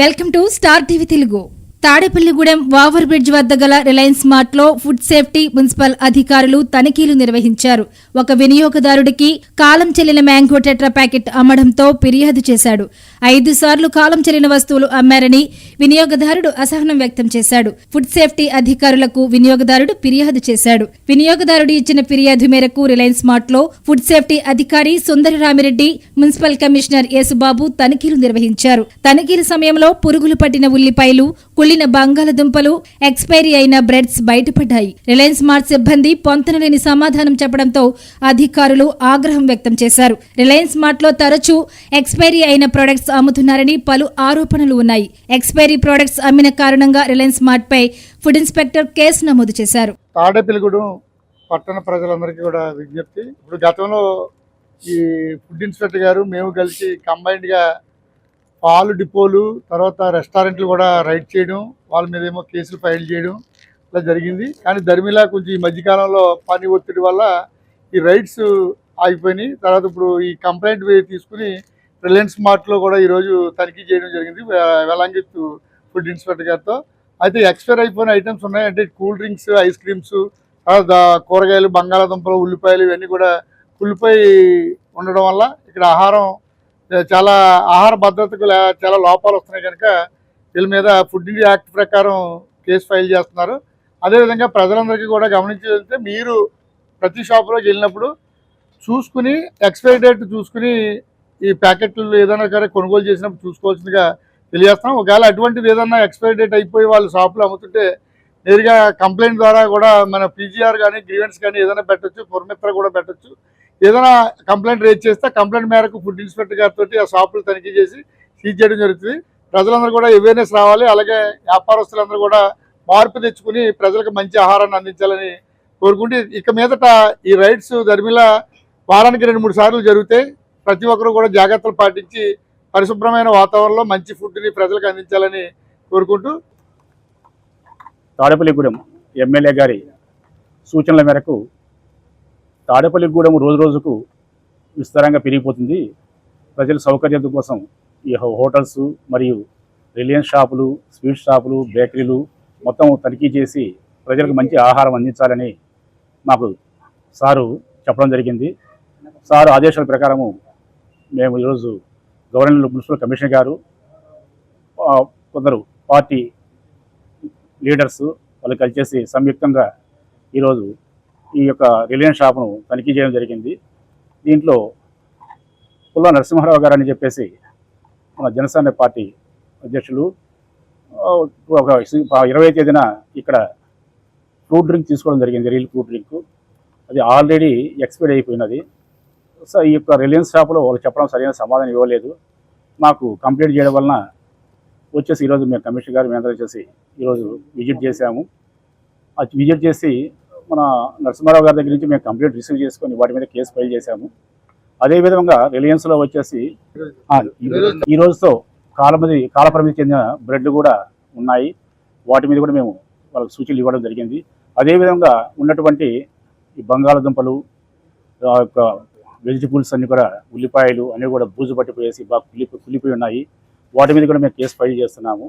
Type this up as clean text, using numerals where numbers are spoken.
Welcome to star TV Telugu. Tadepalligudem over bridge వద్ద గల Reliance mart లో ఫుడ్ సేఫ్టీ మున్సిపల్ అధికారులు తనిఖీలు నిర్వహించారు. ఒక వినియోగదారుడికి కాలం చెల్లిన మ్యాంగో టెట్రా ప్యాకెట్ అమ్మడంతో ఫిర్యాదు చేశాడు. 5 సార్లు కాలం చెల్లిన వస్తువులు అమ్మారని వినియోగదారుడు అసహనం వ్యక్తం చేశాడు. ఫుడ్ సేఫ్టీ అధికారులకు వినియోగదారుడు ఫిర్యాదు చేశాడు. వినియోగదారుడు ఇచ్చిన ఫిర్యాదు మేరకు రిలయన్స్ మార్ట్ లో ఫుడ్ సేఫ్టీ అధికారి సుందరి రామిరెడ్డి, మున్సిపల్ కమిషనర్ యేసుబాబు తనిఖీలు నిర్వహించారు. తనిఖీల సమయంలో పురుగులు పట్టిన ఉల్లిపాయలు, కుళ్లిన బంగాళదుంపలు, ఎక్స్పైరీ అయిన బ్రెడ్స్ బయటపడ్డాయి. రిలయన్స్ మార్ట్ సిబ్బంది పొంతనలేని సమాధానం చెప్పడంతో అధికారులు ఆగ్రహం వ్యక్తం చేశారు. రిలయన్స్ మార్ట్ లో తరచూ ఎక్స్పైరీ అయిన ప్రొడక్ట్స్ అమ్ముతున్నారని పలు ఆరోపణలు ఉన్నాయి. ఎక్స్పైరీ ప్రొడక్ట్స్ అమ్మిన కారణంగా రిలయన్స్ మార్ట్ పై ఫుడ్ ఇన్స్పెక్టర్ కేసు నమోదు చేశారు. తాడేపల్లిగూడెం పట్టణ ప్రజలందరికీ కూడా విజ్ఞప్తి. ఇప్పుడు గతంలో ఈ ఫుడ్ ఇన్స్పెక్టర్ గారు మేము కలిసి కంబైన్డ్ గా పాలు డిపోలు, తర్వాత రెస్టారెంట్లు కూడా రైడ్ చేయడం, వాళ్ళ మీద ఏమో కేసులు ఫైల్ చేయడం ఇలా జరిగింది. కానీ ధర్మిలా కొంచెం ఈ మధ్యకాలంలో పని ఒత్తిడి వల్ల ఈ రైడ్స్ ఆగిపోయినాయి. తర్వాత ఇప్పుడు ఈ కంప్లైంట్ తీసుకుని రిలయన్స్ మార్ట్లో కూడా ఈరోజు తనిఖీ చేయడం జరిగింది వెలంగిత్తు ఫుడ్ ఇన్స్పెక్టర్ గారితో. అయితే ఎక్స్పైర్ అయిపోయిన ఐటమ్స్ ఉన్నాయి. అంటే కూల్ డ్రింక్స్, ఐస్ క్రీమ్స్, కూరగాయలు, బంగాళాదుంపలు, ఉల్లిపాయలు ఇవన్నీ కూడా కుళ్ళిపోయి ఉండడం వల్ల ఇక్కడ చాలా ఆహార భద్రతకు చాలా లోపాలు వస్తున్నాయి. కనుక వీళ్ళ మీద ఫుడ్ ఇండియా యాక్ట్ ప్రకారం కేసు ఫైల్ చేస్తున్నారు. అదేవిధంగా ప్రజలందరికీ కూడా గమనించాలంటే, మీరు ప్రతి షాపులోకి వెళ్ళినప్పుడు చూసుకుని ఎక్స్పైరీ డేట్ చూసుకుని ఈ ప్యాకెట్లు ఏదైనా సరే కొనుగోలు చేసినప్పుడు చూసుకోవాల్సిందిగా తెలియజేస్తున్నాం. ఒకవేళ అటువంటిది ఏదన్నా ఎక్స్పైరీ డేట్ అయిపోయి వాళ్ళు షాపులో అమ్ముతుంటే నేరుగా కంప్లైంట్ ద్వారా కూడా మన పీజీఆర్ కానీ, గ్రీవెన్స్ కానీ ఏదైనా పెట్టచ్చు, పురమిత్ర కూడా పెట్టచ్చు. ఏదైనా కంప్లైంట్ రేజ్ చేస్తే కంప్లైంట్ మేరకు ఫుడ్ ఇన్స్పెక్టర్ గారితో ఆ షాపులు తనిఖీ చేసి సీజ్ చేయడం జరుగుతుంది. ప్రజలందరూ కూడా అవేర్నెస్ రావాలి. అలాగే వ్యాపారస్తులందరూ కూడా మార్పు తెచ్చుకుని ప్రజలకు మంచి ఆహారాన్ని అందించాలని కోరుకుంటే, ఇక మీదట ఈ రైడ్స్ ధర్మిలా వారానికి 2-3 సార్లు జరుగుతాయి. ప్రతి ఒక్కరూ కూడా జాగ్రత్తలు పాటించి పరిశుభ్రమైన వాతావరణంలో మంచి ఫుడ్ని ప్రజలకు అందించాలని కోరుకుంటూ, తాడేపల్లిగూడెం ఎమ్మెల్యే గారి సూచనల మేరకు తాడేపల్లిగూడెం రోజు రోజుకు విస్తారంగా పెరిగిపోతుంది. ప్రజల సౌకర్యం కోసం ఈ హోటల్స్ మరియు రిలయన్స్ షాపులు, స్వీట్ షాపులు, బేకరీలు మొత్తం తనిఖీ చేసి ప్రజలకు మంచి ఆహారం అందించాలని మాకు సారు చెప్పడం జరిగింది. సారు ఆదేశాల ప్రకారము మేము ఈరోజు గవర్నర్ మున్సిపల్ కమిషనర్ గారు, కొందరు పార్టీ లీడర్స్ వాళ్ళు కలిసి సంయుక్తంగా ఈరోజు ఈ యొక్క రిలయన్స్ షాపును తనిఖీ చేయడం జరిగింది. దీంట్లో పుల్ల నరసింహారావు గారు అని చెప్పేసి మన జనసేన పార్టీ అధ్యక్షులు ఒక 20వ తేదీన ఇక్కడ ఫ్రూట్ డ్రింక్ తీసుకోవడం జరిగింది. రియల్ ఫ్రూట్ డ్రింక్ అది ఆల్రెడీ ఎక్స్పైర్ అయిపోయినది. సో ఈ యొక్క రిలయన్స్ షాపులో వాళ్ళు చెప్పడం సరైన సమాధానం ఇవ్వలేదు. మాకు కంప్లైంట్ చేయడం వలన వచ్చేసి ఈరోజు మేము కమిషనర్ గారు మేమందరం వచ్చేసి ఈరోజు విజిట్ చేశాము. అది విజిట్ చేసి మన నరసింహారావు గారి దగ్గర నుంచి మేము కంప్లైంట్ రిసీవ్ చేసుకొని వాటి మీద కేసు ఫైల్ చేశాము. అదేవిధంగా రిలయన్స్లో వచ్చేసి ఈ రోజుతో కాలపరిమితి చెందిన బ్రెడ్ కూడా ఉన్నాయి. వాటి మీద కూడా మేము వాళ్ళకి సూచనలు ఇవ్వడం జరిగింది. అదేవిధంగా ఉన్నటువంటి ఈ బంగాళదుంపలు, వెజిటబుల్స్ అన్నీ కూడా, ఉల్లిపాయలు అన్నీ కూడా బూజు పట్టిపోయేసి బాగా కుళ్ళిపోయి ఉన్నాయి. వాటి మీద కూడా మేము కేసు ఫైల్ చేస్తున్నాము.